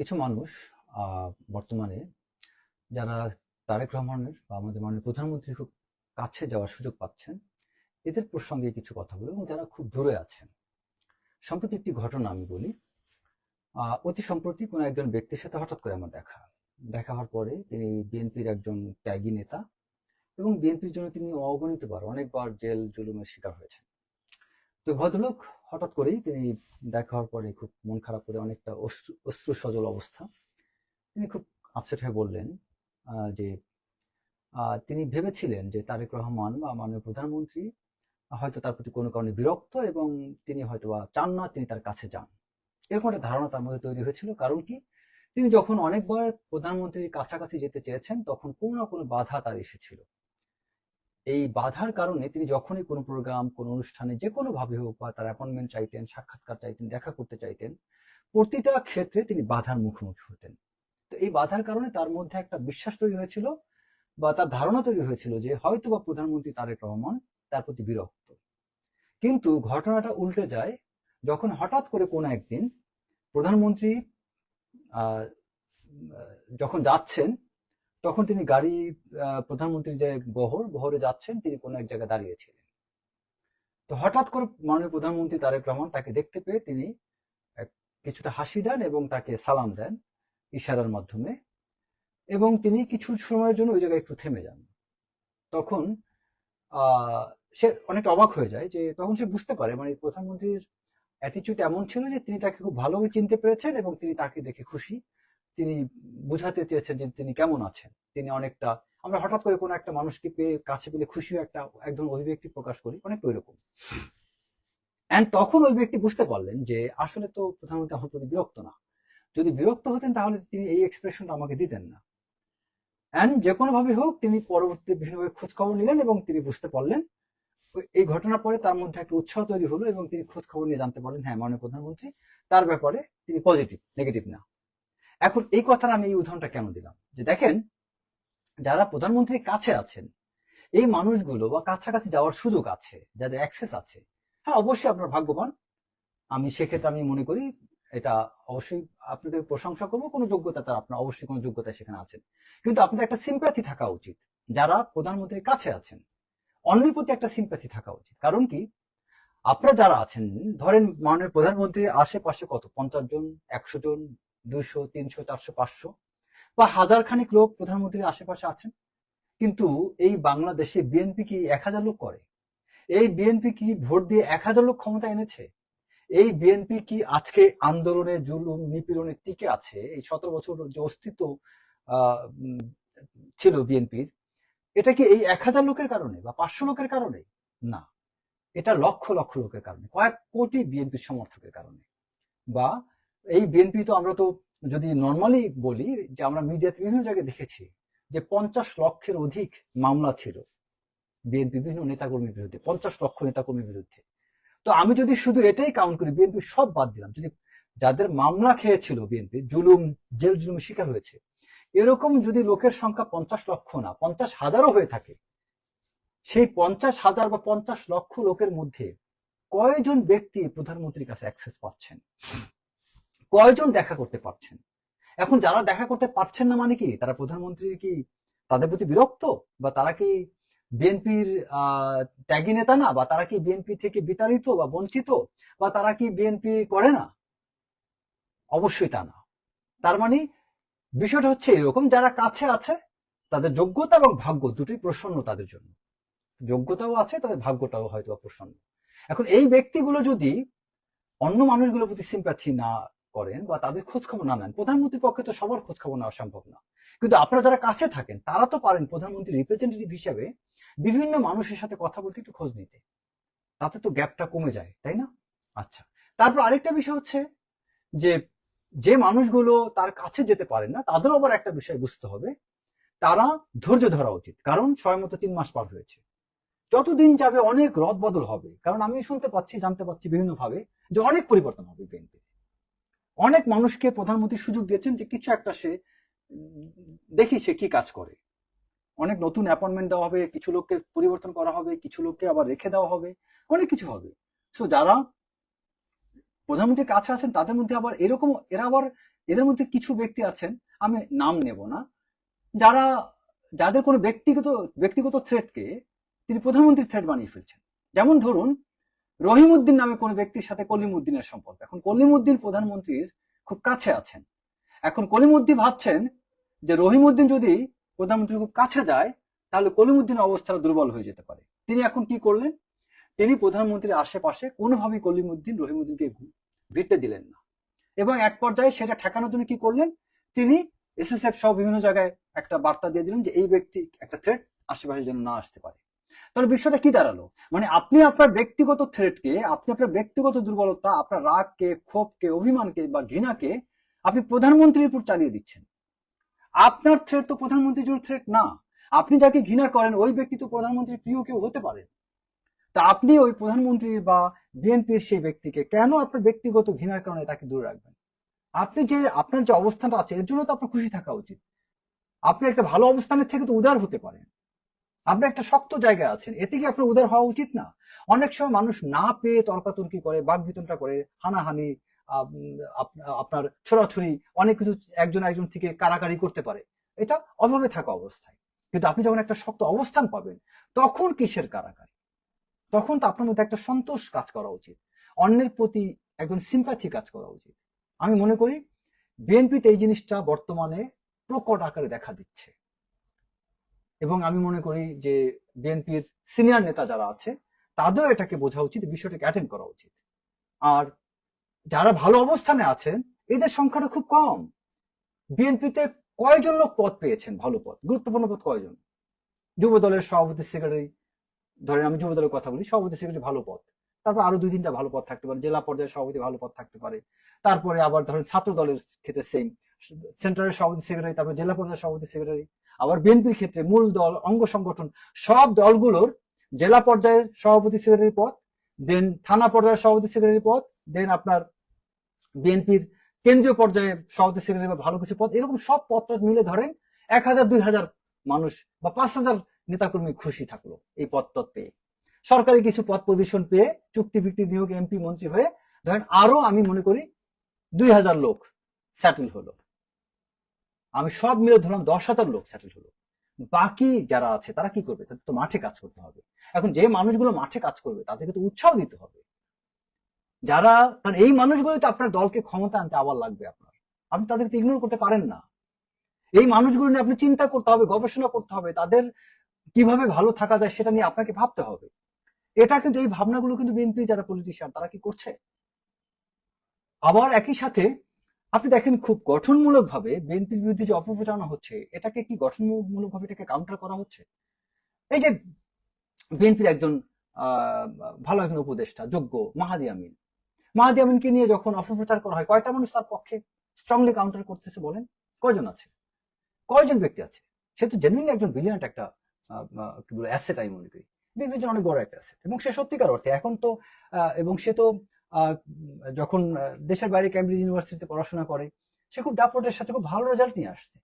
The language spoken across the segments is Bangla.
কিছু মানুষ বর্তমানে যারা তারেক রহমানের বা আমাদের মাননীয় প্রধানমন্ত্রীর খুব কাছে যাওয়ার সুযোগ পাচ্ছেন, এদের প্রসঙ্গে কিছু কথা বলবো এবং যারা খুব দূরে আছেন। সম্প্রতি একটি ঘটনা আমি বলি। অতি সম্প্রতি কোনো একজন ব্যক্তির সাথে হঠাৎ করে আমার দেখা হওয়ার পরে তিনি বিএনপির একজন ত্যাগী নেতা এবং বিএনপির জন্য তিনি অগণিতবার অনেকবার জেল জুলুমের শিকার হয়েছেন। তো ভদ্রলোক হঠাৎ করেই তিনি দেখা হওয়ার পরে খুব মন খারাপ করে অনেকটা অশ্রু সজল অবস্থা, তিনি খুব আপসেট হয়ে বললেন যে তিনি ভেবেছিলেন যে তারেক রহমান বা মাননীয় প্রধানমন্ত্রী হয়তো তার প্রতি কোনো কারণে বিরক্ত এবং তিনি হয়তো বা চান না তিনি তার কাছে যান। এরকম একটা ধারণা তার মধ্যে তৈরি হয়েছিল। কারণ কি, তিনি যখন অনেকবার প্রধানমন্ত্রীর কাছাকাছি যেতে চেয়েছেন তখন কোনো না কোনো বাধা তার এসেছিল। এই বাধার কারণে তিনি যখনই কোনো প্রোগ্রাম, কোনো অনুষ্ঠানে যে কোনো ভাবে হোক বা তার অ্যাপয়েন্টমেন্ট চাইতেন, সাক্ষাৎকার চাইতেন, দেখা করতে চাইতেন, প্রতিটা ক্ষেত্রে তিনি বাধার মুখোমুখি হতেন। তো এই বাধার কারণে তার মধ্যে একটা বিশ্বাস তৈরি হয়েছিল বা তার ধারণা তৈরি হয়েছিল যে হয়তো বা প্রধানমন্ত্রী তারেক রহমান তার প্রতি বিরক্ত। কিন্তু ঘটনাটা উল্টে যায় যখন হঠাৎ করে কোনো একদিন প্রধানমন্ত্রী যখন যাচ্ছেন, তখন তিনি গাড়ি, প্রধানমন্ত্রী যে বহরে যাচ্ছেন, তিনি কোনো এক জায়গায় দাঁড়িয়েছিলেন। তো হঠাৎ করে মাননীয় প্রধানমন্ত্রী তারেক রহমান তাকে দেখতে পেয়ে তিনি কিছুটা হাসি দেন এবং তাকে সালাম দেন ইশারার মাধ্যমে, এবং তিনি কিছু সময়ের জন্য ওই জায়গায় একটু থেমে যান। তখন সে অনেক অবাক হয়ে যায়, যে তখন সে বুঝতে পারে মানে প্রধানমন্ত্রীর অ্যাটিচিউড এমন ছিল যে তিনি তাকে খুব ভালোভাবে চিনতে পেরেছেন এবং তিনি তাকে দেখে খুশি। তিনি বুঝাতে চেয়েছেন যে তিনি কেমন আছেন। তিনি অনেকটা, আমরা হঠাৎ করে কোনো একটা মানুষকে পেয়ে কাছে পেলে খুশি একদম অভিব্যক্তি প্রকাশ করি, অনেকটা ওই রকম। এন্ড তখন ওই ব্যক্তি বুঝতে পারলেন যে আসলে তো প্রধানমন্ত্রী আমার প্রতি বিরক্ত না। যদি বিরক্ত হতেন তাহলে তিনি এই এক্সপ্রেশনটা আমাকে দিতেন না। এন্ড যে কোনো ভাবে হোক তিনি পরবর্তীতে বিভিন্নভাবে খোঁজ খবর নিলেন এবং তিনি বুঝতে পারলেন, এই ঘটনার পরে তার মধ্যে একটা উৎসাহ তৈরি হলো এবং তিনি খোঁজ খবর নিয়ে জানতে পারলেন হ্যাঁ, মাননীয় প্রধানমন্ত্রী তার ব্যাপারে তিনি পজিটিভ, নেগেটিভ না। এখন এই কথাটা আমি এই উদাহরণটা কেন দিলাম, যে দেখেন যারা প্রধানমন্ত্রীর কাছে আছেন এই মানুষগুলো বা কাছাকাছি যাওয়ার সুযোগ আছে, যাদের অ্যাক্সেস আছে, হ্যাঁ অবশ্যই আপনার ভাগ্যবান। আমি সেক্ষেত্রে আমি মনে করি এটা অবশ্যই আপনাদের প্রশংসা করবো, কোনো যোগ্যতা তার আপনার অবশ্যই কোনো যোগ্যতা সেখানে আছেন। কিন্তু আপনাদের একটা সিম্প্যাথি থাকা উচিত, যারা প্রধানমন্ত্রীর কাছে আছেন অন্যের প্রতি একটা সিম্প্যাথি থাকা উচিত। কারণ কি, আপনারা যারা আছেন, ধরেন মাননীয় প্রধানমন্ত্রীর আশেপাশে কত 50 জন, 100 জন, 200, 300, 400, 500 বা হাজার খানিক লোক প্রধানমন্ত্রীর আশেপাশে আছেন। কিন্তু এই বাংলাদেশে বিএনপি কি 1000 লোক করে? এই বিএনপি কি ভোট দিয়ে 1000 লোক ক্ষমতা এনেছে? এই বিএনপি কি আজকে আন্দোলনে, জুলুম, নিপীড়নে টিকে আছে? এই 17 বছর যে অস্তিত্ব ছিল বিএনপির, এটা কি এই 1000 লোকের কারণে বা 500 লোকের কারণে? না, এটা লক্ষ লক্ষ লোকের কারণে, কয়েক কোটি বিএনপির সমর্থকের কারণে। বা এই বিএনপি তো আমরা তো যদি নর্মালি বলি যে আমরা মিডিয়াতে বিভিন্ন জায়গায় দেখেছি যে 50 লক্ষের অধিক মামলা ছিল বিএনপি বিভিন্ন নেতাকর্মীর বিরুদ্ধে, 50 লক্ষ নেতাকর্মীর বিরুদ্ধে। তো আমি যদি শুধু এটাই কাউন্ট করি, বিএনপি সব বাদ দিলাম, যদি যাদের মামলা খেয়েছিল বিএনপি, জুলুম, জেল জুলুমের শিকার হয়েছে, এরকম যদি লোকের সংখ্যা 50 লক্ষ না 50,000ও হয়ে থাকে, সেই 50,000 বা 50 লক্ষ লোকের মধ্যে কয়জন ব্যক্তি প্রধানমন্ত্রীর কাছে অ্যাক্সেস পাচ্ছেন? কয়জন দেখা করতে পারছেন? এখন যারা দেখা করতে পারছেন না মানে কি তারা প্রধানমন্ত্রী কি তাদের প্রতি বিরক্ত, বা তারা কি বিএনপির ত্যাগী নেতা না, বা তারা কি বিএনপি থেকে বিতাড়িত বা বঞ্চিত, বা তারা কি বিএনপি করে না? অবশ্যই তা না। তার মানে বিষয়টা হচ্ছে এরকম, যারা কাছে আছে তাদের যোগ্যতা এবং ভাগ্য দুটোই প্রসন্ন তাদের জন্য। যোগ্যতাও আছে, তাদের ভাগ্যটাও হয়তো প্রসন্ন। এখন এই ব্যক্তিগুলো যদি অন্য মানুষগুলোর প্রতি সিম্প্যাথি না করেন বা তাদের খোঁজ খবর না নেন, প্রধানমন্ত্রীর পক্ষে তো সবার খোঁজ খবর নেওয়া সম্ভব না। কিন্তু আপনারা যারা কাছে থাকেন তারা তো পারেন প্রধানমন্ত্রীর রিপ্রেজেন্টেটিভ হিসেবে বিভিন্ন মানুষের সাথে কথা বলতে, একটু খোঁজ নিতে। তাতে তো গ্যাপটা কমে যায়, তাই না? আচ্ছা, তারপর আরেকটা বিষয় হচ্ছে যে যে মানুষগুলো তার কাছে যেতে পারেন না তাদেরও আবার একটা বিষয় বুঝতে হবে, তারা ধৈর্য ধরা উচিত। কারণ সময়মতো 3 মাস পার হয়েছে, যতদিন যাবে অনেক রদ বদল হবে। কারণ আমি শুনতে পাচ্ছি, জানতে পাচ্ছি বিভিন্ন ভাবে যে অনেক পরিবর্তন হবে বিএনপি। অনেক মানুষকে প্রধানমন্ত্রী সুযোগ দিয়েছেন যে কিছু একটা সে দেখি সে কি কাজ করে। অনেক নতুন অ্যাপয়েন্টমেন্ট দেওয়া হবে, কিছু লোককে পরিবর্তন করা হবে, কিছু লোককে আবার রেখে দেওয়া হবে, অনেক কিছু হবে। সো যারা প্রধানমন্ত্রীর কাছে আছেন তাদের মধ্যে আবার এরকম, এরা আবার এদের মধ্যে কিছু ব্যক্তি আছেন, আমি নাম নেব না, যাদের কোনো ব্যক্তিগত থ্রেটকে তিনি প্রধানমন্ত্রীর থ্রেট বানিয়ে ফেলছেন। যেমন ধরুন, রহিমউদ্দিন নামে কোনো ব্যক্তির সাথে কলিমউদ্দিনের সম্পর্ক। এখন কলিমউদ্দিন প্রধানমন্ত্রীর খুব কাছে আছেন। এখন কলিমউদ্দিন ভাবছেন যে রহিমউদ্দিন যদি প্রধানমন্ত্রীর খুব কাছে যায় তাহলে কলিমউদ্দিনের অবস্থা দুর্বল হয়ে যেতে পারে। তিনি এখন কি করলেন, তিনি প্রধানমন্ত্রীর আশেপাশে কোনোভাবেই রহিমউদ্দিনকে ভিড়তে দিলেন না, এবং এক পর্যায়ে সেটা ঠেকানোর জন্য কি করলেন, তিনি এসএসএফ সহ বিভিন্ন জায়গায় একটা বার্তা দিয়ে দিলেন যে এই ব্যক্তি একটা থ্রেট আশেপাশে যেন না আসতে পারে। তাহলে বিষয়টা কি দাঁড়ালো, মানে আপনি আপনার ব্যক্তিগত থ্রেটকে, আপনি আপনার ব্যক্তিগত দুর্বলতা, আপনার রাগকে, ক্ষোভকে, অভিমানকে বা ঘৃণাকে আপনি প্রধানমন্ত্রীর উপর চালিয়ে দিচ্ছেন। আপনার থ্রেট তো প্রধানমন্ত্রীর জন্য থ্রেট না। আপনি যাকে ঘৃণা করেন ওই ব্যক্তি তো প্রধানমন্ত্রীর প্রিয় কেউ হতে পারে। তা আপনি ওই প্রধানমন্ত্রী বা বিএনপির সেই ব্যক্তিকে কেন আপনার ব্যক্তিগত ঘৃণার কারণে তাকে দূরে রাখবেন? আপনার যে অবস্থানটা আছে এর জন্য তো আপনার খুশি থাকা উচিত। আপনি একটা ভালো অবস্থানের থেকে তো উদার হতে পারেন। আপনি একটা শক্ত জায়গায় আছেন, এতে কি আপনার উদার হওয়া উচিত না? অনেক সময় মানুষ না পেয়ে তর্কাতর্কি করে, বাকবিতণ্ডা করে, হানাহানি, আপনার ছোড়াছুরি, অনেক কিছু একজন থেকে কারাকারি করতে পারে, এটা অভাবে থাকা অবস্থায়। কিন্তু আপনি যখন একটা শক্ত অবস্থান পাবেন তখন কিসের কারাকারি? তখন তো আপনার মধ্যে একটা সন্তোষ কাজ করা উচিত, অন্যের প্রতি একজন সিম্প্যাথি কাজ করা উচিত। আমি মনে করি বিএনপিতে এই জিনিসটা বর্তমানে প্রকট আকারে দেখা দিচ্ছে, এবং আমি মনে করি যে বিএনপির সিনিয়র নেতা যারা আছে তাদেরও এটাকে বোঝা উচিত, বিষয়টাকে অ্যাটেন্ড করা উচিত। আর যারা ভালো অবস্থানে আছেন এদের সংখ্যাটা খুব কম। বিএনপিতে কয়জন লোক পদ পেয়েছেন, ভালো পদ, গুরুত্বপূর্ণ পদ কয়জন? যুব দলের সভাপতি সেক্রেটারি, ধরেন আমি যুব দলের কথা বলি, সভাপতি সেক্রেটারি ভালো পদ, তারপর আরো 2-3টা ভালো পদ থাকতে পারে, জেলা পর্যায়ের সভাপতি ভালো পদ থাকতে পারে, তারপরে আবার ধরেন ছাত্র দলের ক্ষেত্রে সেম, সেন্টারের সভাপতি সেক্রেটারি, তারপর জেলা পর্যায়ের সভাপতি সেক্রেটারি। আবার বিএনপির ক্ষেত্রে মূল দল, অঙ্গ সংগঠন, সব দলগুলোর জেলা পর্যায়ের সভাপতি সেক্রেটারি পদ, দেন থানা পর্যায়ের সভাপতি সেক্রেটারি পদ, দেন আপনার বিএনপির কেন্দ্রীয় পর্যায়ে সভাপতি সেক্রেটারি বা ভালো কিছু পদ, এরকম সব পদটা মিলে ধরেন 1000-2000 মানুষ বা 5000 নেতাকর্মী খুশি থাকলো এই পদ পেয়ে, সরকারি কিছু পদ পজিশন পেয়ে, চুক্তিভিত্তিক নিয়োগ, এমপি মন্ত্রী হয়ে ধরেন আরো আমি মনে করি 2000 লোক সেটেল হলো। আমি সব মিলে ধরলাম 10,000 লোক সেটেল হলো। বাকি যারা আছে তারা কি করবে? তাদের তো মাঠে কাজ করতে হবে। এখন যে মানুষগুলো মাঠে কাজ করবে তাদেরকে তো উৎসাহ দিতে হবে। কারণ এই মানুষগুলো তো আপনার দলকে ক্ষমতা আনতে আবার লাগবে আপনার, আপনি তাদেরকে ইগনোর করতে পারেন না। এই মানুষগুলো নিয়ে আপনি চিন্তা করতে হবে, গবেষণা করতে হবে, তাদের কিভাবে ভালো থাকা যায় সেটা নিয়ে আপনাকে ভাবতে হবে। এটা কিন্তু, এই ভাবনাগুলো কিন্তু বিএনপি যারা পলিটিশিয়ান তারা কি করছে? আবার একই সাথে আপনি দেখেন খুব গঠনমূলক ভাবে বিএনপির বিরুদ্ধে যে অপপ্রচারণা হচ্ছে, এটাকে কি গঠনমূলক ভাবে এটাকে কাউন্টার করা হচ্ছে? এই যে বিএনপির একজন ভালো একজন উপদেষ্টা, যোগ্য মাহাদি আমিনকে নিয়ে যখন অপপ্রচার করা হয়, কয়টা মানুষ তার পক্ষে স্ট্রংলি কাউন্টার করতেছে বলেন? কয়জন আছে? কয়জন ব্যক্তি আছে? সে তো জেনুইনলি একজন ব্রিলিয়ান্ট একটা কি বলে অ্যাসেট, আমি মনে করি বিএনপির জন্য অনেক বড় একটা অ্যাসেট, এবং সে সত্যিকার অর্থে এখন তো এবং সে তো যখন দেশের বাইরে ক্যামব্রিজ ইউনিভার্সিটিতে পড়াশোনা করে, সে খুব দাপটের সাথে খুব ভালো রেজাল্ট নিয়ে আসছে।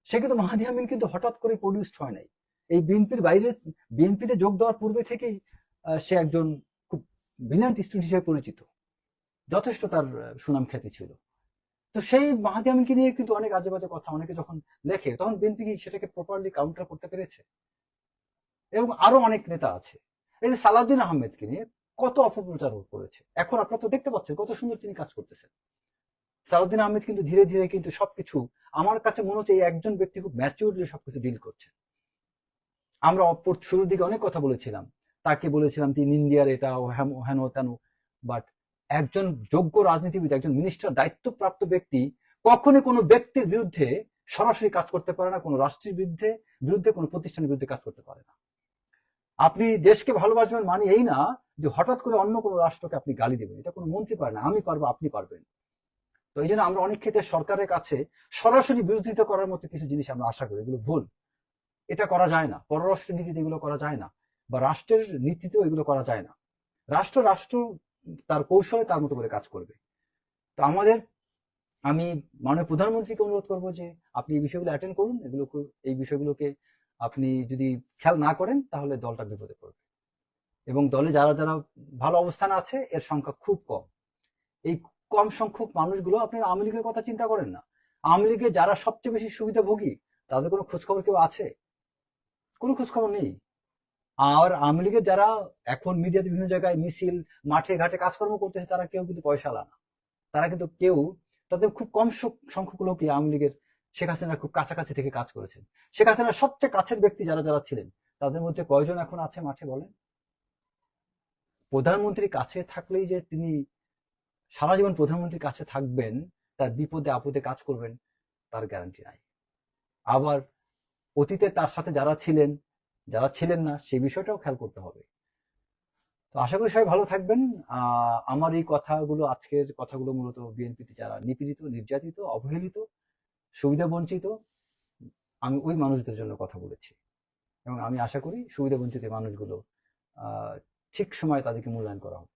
সে কিন্তু, মাহাদি আমিন কিন্তু হঠাৎ করে প্রডিউসড হয় নাই, এই বিএনপির বাইরে, বিএনপিতে যোগ দেওয়ার পূর্বে থেকেই সে একজন খুব ব্রিলিয়ান্ট স্টুডেন্ট হিসেবে পরিচিত, যথেষ্ট তার সুনাম খ্যাতি ছিল। তো সেই মাহাদি আমিনকে নিয়ে কিন্তু অনেক আজে বাজে কথা অনেকে যখন লেখে, তখন বিএনপি সেটাকে প্রপারলি কাউন্টার করতে পেরেছে। এবং আরো অনেক নেতা আছে, এই যে সালাউদ্দিন আহমেদকে নিয়ে কত অপপ্রচার করেছে, এখন আপনারা তো দেখতে পাচ্ছেন কত সুন্দর তিনি কাজ করতেছেন। সালাউদ্দিন আহমেদ কিন্তু ধীরে ধীরে কিন্তু সবকিছু, আমার কাছে মনে হচ্ছে এই একজন ব্যক্তি খুব ম্যাচিউরলি সবকিছু ডিল করছে। আমরা শুরুর দিকে অনেক কথা বলেছিলাম, তাকে বলেছিলাম তিনি ইন্ডিয়ার এটা হেন তেন, বাট একজন যোগ্য রাজনীতিবিদ, একজন মিনিস্টার, দায়িত্বপ্রাপ্ত ব্যক্তি কখনই কোনো ব্যক্তির বিরুদ্ধে সরাসরি কাজ করতে পারে না, কোনো রাষ্ট্রের বিরুদ্ধে কোনো প্রতিষ্ঠানের বিরুদ্ধে কাজ করতে পারে না। আপনি দেশকে ভালোবাসবেন মানে এই না যে হঠাৎ করে অন্য কোনো রাষ্ট্রকে আপনি গালি দেবেন, এটা কোনো মন্ত্রী পারে না, আমি পারবো, আপনি পারবেন। তো এই জন্য আমরা অনেক ক্ষেত্রে সরকারের কাছে সরাসরি বিরোধিতা করার মতো কিছু জিনিস আমরা আশা করি, এগুলো ভুল, এটা করা যায় না। পররাষ্ট্র নীতিতে এগুলো করা যায় না, বা রাষ্ট্রের নীতিতেও এগুলো করা যায় না। রাষ্ট্র তার কৌশলে তার মতো করে কাজ করবে। তো আমি মাননীয় প্রধানমন্ত্রীকে অনুরোধ করবো যে আপনি এই বিষয়গুলো অ্যাটেন্ড করুন, এই বিষয়গুলোকে আপনি যদি খেয়াল না করেন তাহলে দলটা বিপদে পড়বে, এবং দলে যারা যারা ভালো অবস্থানে আছে এর সংখ্যা খুব কম। এই কম সংখ্যক মানুষগুলো, আপনি আওয়ামী লীগের কথা চিন্তা করেন না, আওয়ামী লীগে যারা সবচেয়ে বেশি সুবিধাভোগী তাদের কোনো খোঁজখবর কেউ আছে? কোনো খোঁজখবর নেই। আর আওয়ামী লীগের যারা এখন মিডিয়াতে বিভিন্ন জায়গায় মিছিল, মাঠে ঘাটে কাজকর্ম করতেছে, তারা কেউ কিন্তু পয়সাওয়ালা না। তারা কিন্তু কেউ, তাদের খুব কম সংখ্যক লোকই আওয়ামী লীগের শেখ হাসিনার খুব কাছাকাছি থেকে কাজ করেছেন। শেখ হাসিনার সবচেয়ে কাছের ব্যক্তি যারা যারা ছিলেন, তাদের মধ্যে কয়জন এখন আছে মাঠে বলেন? প্রধানমন্ত্রীর কাছে থাকলেই যে তিনি সারা জীবন প্রধানমন্ত্রীর কাছে থাকবেন, তার বিপদে আপদে কাজ করবেন, তার গ্যারান্টি নাই। আবার অতীতে তার সাথে যারা ছিলেন, যারা ছিলেন না, সেই বিষয়টাও খেয়াল করতে হবে। তো আশা করি সবাই ভালো থাকবেন। আমার এই কথাগুলো, আজকের কথাগুলো মূলত বিএনপিতে যারা নিপীড়িত, নির্যাতিত, অবহেলিত, সুবিধা বঞ্চিত, আমি ওই মানুষদের জন্য কথা বলেছি। এবং আমি আশা করি সুবিধা বঞ্চিত মানুষগুলো ঠিক সময়ে তাদেরকে মূল্যায়ন করা হবে।